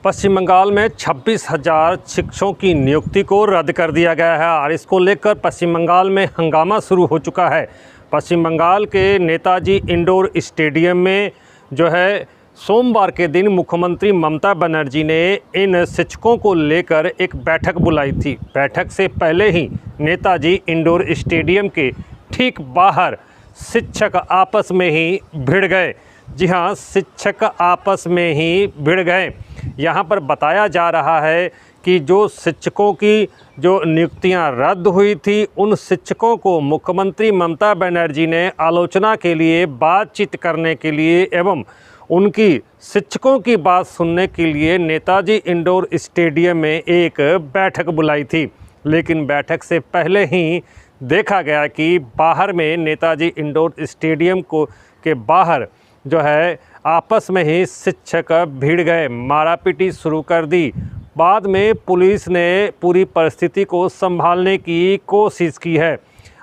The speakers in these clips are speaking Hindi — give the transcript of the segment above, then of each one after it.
पश्चिम बंगाल में 26,000 शिक्षकों की नियुक्ति को रद्द कर दिया गया है और इसको लेकर पश्चिम बंगाल में हंगामा शुरू हो चुका है। पश्चिम बंगाल के नेताजी इंडोर स्टेडियम में जो है सोमवार के दिन मुख्यमंत्री ममता बनर्जी ने इन शिक्षकों को लेकर एक बैठक बुलाई थी। बैठक से पहले ही नेताजी इंडोर स्टेडियम के ठीक बाहर शिक्षक आपस में ही भिड़ गए। जी हाँ, शिक्षक आपस में ही भिड़ गए। यहाँ पर बताया जा रहा है कि जो शिक्षकों की जो नियुक्तियाँ रद्द हुई थी, उन शिक्षकों को मुख्यमंत्री ममता बनर्जी ने आलोचना के लिए, बातचीत करने के लिए एवं उनकी शिक्षकों की बात सुनने के लिए नेताजी इंडोर स्टेडियम में एक बैठक बुलाई थी। लेकिन बैठक से पहले ही देखा गया कि बाहर में नेताजी इंडोर स्टेडियम के बाहर जो है आपस में ही शिक्षक भिड़ गए, मारापीटी शुरू कर दी। बाद में पुलिस ने पूरी परिस्थिति को संभालने की कोशिश की है।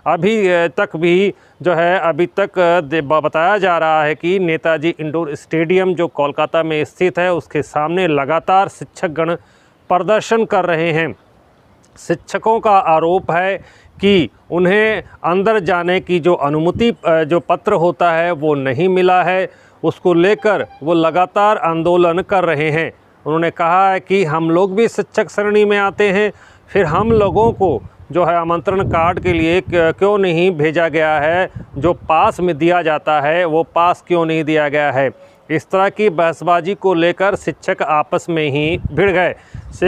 अभी तक बताया जा रहा है कि नेताजी इंडोर स्टेडियम जो कोलकाता में स्थित है, उसके सामने लगातार शिक्षकगण प्रदर्शन कर रहे हैं। शिक्षकों का आरोप है कि उन्हें अंदर जाने की जो अनुमति जो पत्र होता है वो नहीं मिला है, उसको लेकर वो लगातार आंदोलन कर रहे हैं। उन्होंने कहा है कि हम लोग भी शिक्षक श्रेणी में आते हैं, फिर हम लोगों को जो है आमंत्रण कार्ड के लिए क्यों नहीं भेजा गया है, जो पास में दिया जाता है वो पास क्यों नहीं दिया गया है। इस तरह की बहसबाजी को लेकर शिक्षक आपस में ही भिड़ गए।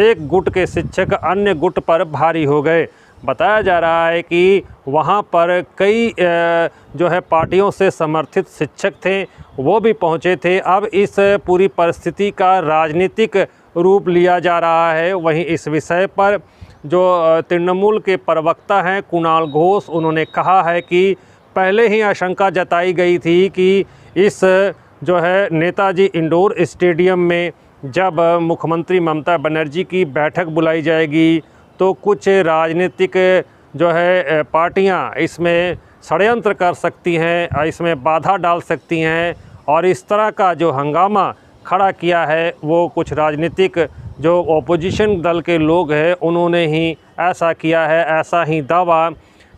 एक गुट के शिक्षक अन्य गुट पर भारी हो गए। बताया जा रहा है कि वहाँ पर कई जो है पार्टियों से समर्थित शिक्षक थे, वो भी पहुँचे थे। अब इस पूरी परिस्थिति का राजनीतिक रूप लिया जा रहा है। वहीं इस विषय पर जो तृणमूल के प्रवक्ता हैं कुणाल घोष, उन्होंने कहा है कि पहले ही आशंका जताई गई थी कि इस जो है नेताजी इंडोर स्टेडियम में जब मुख्यमंत्री ममता बनर्जी की बैठक बुलाई जाएगी तो कुछ राजनीतिक जो है पार्टियां इसमें षड्यंत्र कर सकती हैं, इसमें बाधा डाल सकती हैं। और इस तरह का जो हंगामा खड़ा किया है वो कुछ राजनीतिक जो ओपोजिशन दल के लोग हैं उन्होंने ही ऐसा किया है। ऐसा ही दावा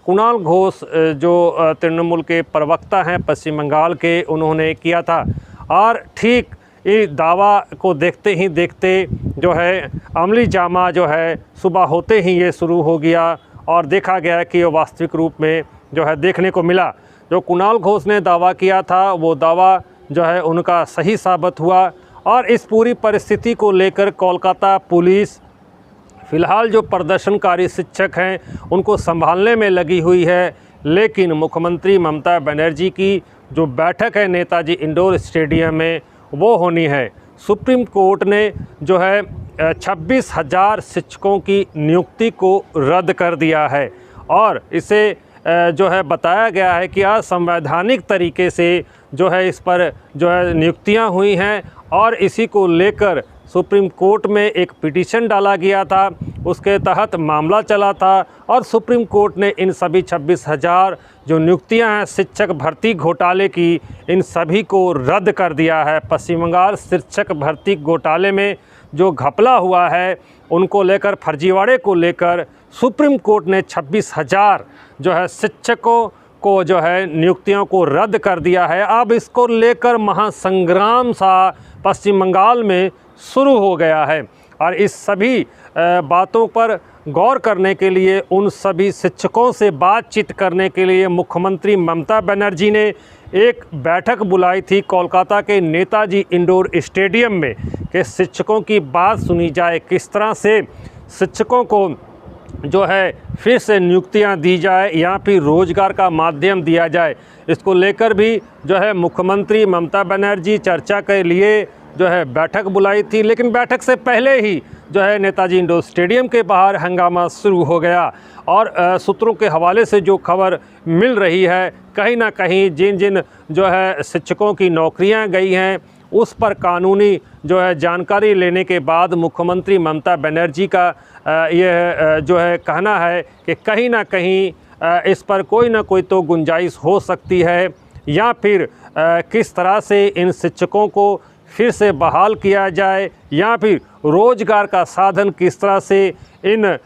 कुणाल घोष जो तृणमूल के प्रवक्ता हैं पश्चिम बंगाल के, उन्होंने किया था। और ठीक इस दावा को देखते ही देखते जो है अमली जामा जो है सुबह होते ही ये शुरू हो गया और देखा गया कि ये वास्तविक रूप में जो है देखने को मिला। जो कुणाल घोष ने दावा किया था वो दावा जो है उनका सही साबित हुआ। और इस पूरी परिस्थिति को लेकर कोलकाता पुलिस फ़िलहाल जो प्रदर्शनकारी शिक्षक हैं उनको संभालने में लगी हुई है। लेकिन मुख्यमंत्री ममता बनर्जी की जो बैठक है नेताजी इंडोर स्टेडियम में वो होनी है। सुप्रीम कोर्ट ने जो है 26,000 शिक्षकों की नियुक्ति को रद्द कर दिया है और इसे जो है बताया गया है कि असंवैधानिक तरीके से जो है इस पर जो है नियुक्तियां हुई हैं। और इसी को लेकर सुप्रीम कोर्ट में एक पिटीशन डाला गया था, उसके तहत मामला चला था और सुप्रीम कोर्ट ने इन सभी 26,000 जो नियुक्तियां हैं शिक्षक भर्ती घोटाले की, इन सभी को रद्द कर दिया है। पश्चिम बंगाल शिक्षक भर्ती घोटाले में जो घपला हुआ है उनको लेकर, फर्जीवाड़े को लेकर सुप्रीम कोर्ट ने 26,000 जो है शिक्षकों को जो है नियुक्तियों को रद्द कर दिया है। अब इसको लेकर महासंग्राम सा पश्चिम बंगाल में शुरू हो गया है। और इस सभी बातों पर गौर करने के लिए, उन सभी शिक्षकों से बातचीत करने के लिए मुख्यमंत्री ममता बनर्जी ने एक बैठक बुलाई थी कोलकाता के नेताजी इंडोर स्टेडियम में कि शिक्षकों की बात सुनी जाए, किस तरह से शिक्षकों को जो है फिर से नियुक्तियां दी जाए या फिर रोज़गार का माध्यम दिया जाए। इसको लेकर भी जो है मुख्यमंत्री ममता बनर्जी चर्चा के लिए जो है बैठक बुलाई थी। लेकिन बैठक से पहले ही जो है नेताजी इंडोर स्टेडियम के बाहर हंगामा शुरू हो गया। और सूत्रों के हवाले से जो खबर मिल रही है, कहीं ना कहीं जिन जिन जो है शिक्षकों की नौकरियां गई हैं उस पर कानूनी जो है जानकारी लेने के बाद मुख्यमंत्री ममता बनर्जी का यह जो है कहना है कि कहीं ना कहीं इस पर कोई ना कोई तो गुंजाइश हो सकती है या फिर किस तरह से इन शिक्षकों को फिर से बहाल किया जाए या फिर रोज़गार का साधन किस तरह से इन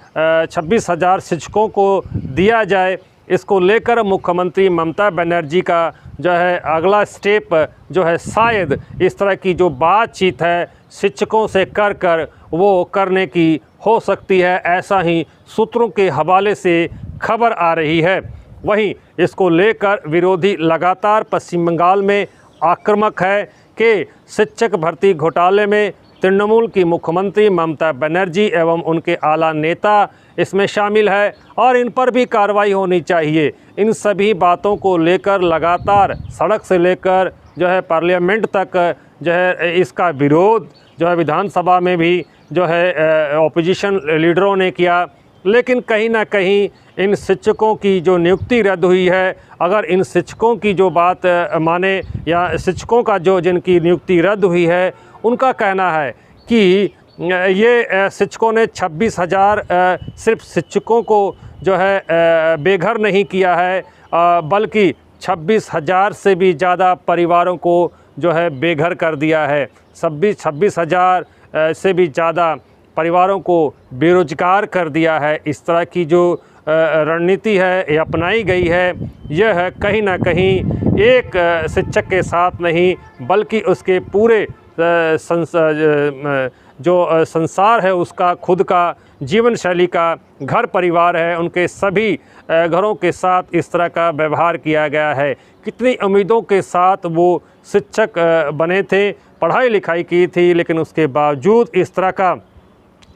26,000 शिक्षकों को दिया जाए, इसको लेकर मुख्यमंत्री ममता बनर्जी का जो है अगला स्टेप जो है शायद इस तरह की जो बातचीत है शिक्षकों से कर वो करने की हो सकती है, ऐसा ही सूत्रों के हवाले से खबर आ रही है। वहीं इसको लेकर विरोधी लगातार पश्चिम बंगाल में आक्रामक है कि शिक्षक भर्ती घोटाले में तृणमूल की मुख्यमंत्री ममता बनर्जी एवं उनके आला नेता इसमें शामिल है और इन पर भी कार्रवाई होनी चाहिए। इन सभी बातों को लेकर लगातार सड़क से लेकर जो है पार्लियामेंट तक जो है इसका विरोध जो है विधानसभा में भी जो है ऑपोजिशन लीडरों ने किया, लेकिन कहीं ना कहीं इन शिक्षकों की जो नियुक्ति रद्द हुई है, अगर इन शिक्षकों की जो बात माने या शिक्षकों का जो जिनकी नियुक्ति रद्द हुई है उनका कहना है कि ये शिक्षकों ने 26,000 सिर्फ शिक्षकों को जो है बेघर नहीं किया है, बल्कि 26,000 से भी ज़्यादा परिवारों को जो है बेघर कर दिया है। 26,000 से भी ज़्यादा परिवारों को बेरोजगार कर दिया है। इस तरह की जो रणनीति है ये अपनाई गई है, यह है कहीं ना कहीं एक शिक्षक के साथ नहीं बल्कि उसके पूरे जो संसार है उसका खुद का जीवन शैली का घर परिवार है, उनके सभी घरों के साथ इस तरह का व्यवहार किया गया है। कितनी उम्मीदों के साथ वो शिक्षक बने थे, पढ़ाई लिखाई की थी, लेकिन उसके बावजूद इस तरह का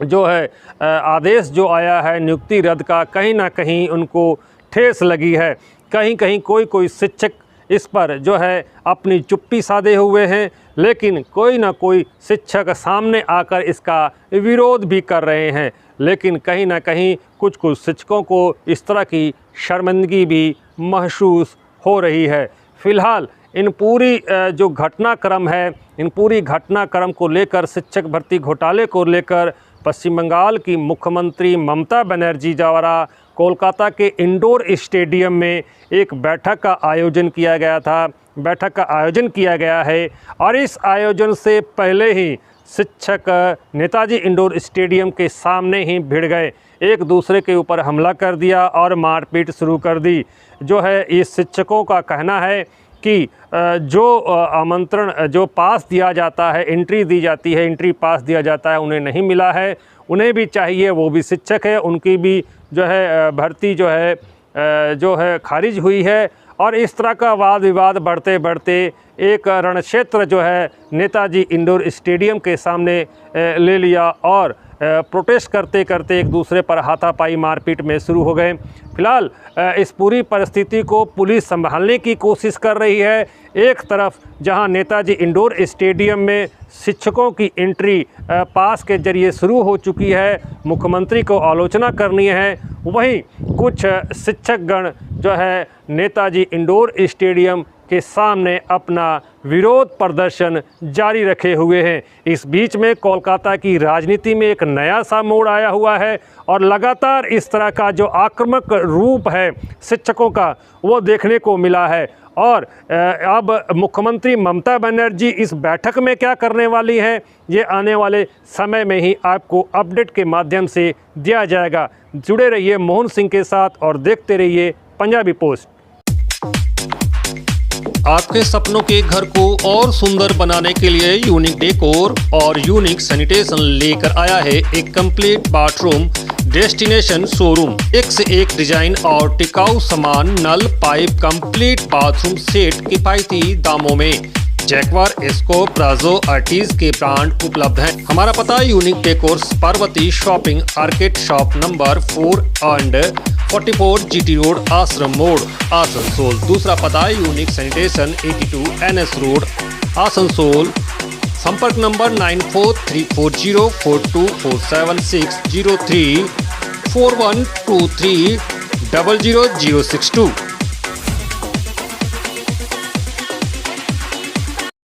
जो है आदेश जो आया है नियुक्ति रद्द का, कहीं ना कहीं उनको ठेस लगी है। कहीं कहीं कोई शिक्षक इस पर जो है अपनी चुप्पी साधे हुए हैं, लेकिन कोई ना कोई शिक्षक सामने आकर इसका विरोध भी कर रहे हैं। लेकिन कहीं ना कहीं कुछ शिक्षकों को इस तरह की शर्मिंदगी भी महसूस हो रही है। फ़िलहाल इन पूरी जो घटनाक्रम है, इन पूरी घटनाक्रम को लेकर शिक्षक भर्ती घोटाले को लेकर पश्चिम बंगाल की मुख्यमंत्री ममता बनर्जी द्वारा कोलकाता के इंडोर स्टेडियम में एक बैठक का आयोजन किया गया था। बैठक का आयोजन किया गया है और इस आयोजन से पहले ही शिक्षक नेताजी इंडोर स्टेडियम के सामने ही भिड़ गए, एक दूसरे के ऊपर हमला कर दिया और मारपीट शुरू कर दी। जो है इस शिक्षकों का कहना है कि जो आमंत्रण जो पास दिया जाता है, एंट्री दी जाती है, एंट्री पास दिया जाता है, उन्हें नहीं मिला है। उन्हें भी चाहिए, वो भी शिक्षक है, उनकी भी जो है भर्ती जो है खारिज हुई है। और इस तरह का वाद विवाद बढ़ते बढ़ते एक रणक्षेत्र जो है नेताजी इंडोर स्टेडियम के सामने ले लिया और प्रोटेस्ट करते करते एक दूसरे पर हाथापाई मारपीट में शुरू हो गए। फिलहाल इस पूरी परिस्थिति को पुलिस संभालने की कोशिश कर रही है। एक तरफ जहां नेताजी इंडोर स्टेडियम में शिक्षकों की एंट्री पास के जरिए शुरू हो चुकी है, मुख्यमंत्री को आलोचना करनी है, वहीं कुछ शिक्षकगण जो है नेताजी इंडोर स्टेडियम के सामने अपना विरोध प्रदर्शन जारी रखे हुए हैं। इस बीच में कोलकाता की राजनीति में एक नया सा मोड़ आया हुआ है और लगातार इस तरह का जो आक्रामक रूप है शिक्षकों का वो देखने को मिला है। और अब मुख्यमंत्री ममता बनर्जी इस बैठक में क्या करने वाली हैं, ये आने वाले समय में ही आपको अपडेट के माध्यम से दिया जाएगा। जुड़े रहिए मोहन सिंह के साथ और देखते रहिए पंजाबी पोस्ट। आपके सपनों के घर को और सुंदर बनाने के लिए यूनिक डेकोर और यूनिक सैनिटेशन लेकर आया है एक कंप्लीट बाथरूम डेस्टिनेशन शोरूम। एक से एक डिजाइन और टिकाऊ सामान, नल, पाइप, कंप्लीट बाथरूम सेट किफायती दामों में। जैक्वार, एस्को, प्राजो, आर्टिज के ब्रांड उपलब्ध हैं। हमारा पता unique decors, Parvati shopping arcade, shop number 4 and 44 GT road, आश्रम मोड़, आसनसोल। दूसरा पता unique sanitation 82 NS road, Asansol. संपर्क नंबर 943404247603 4123 00062।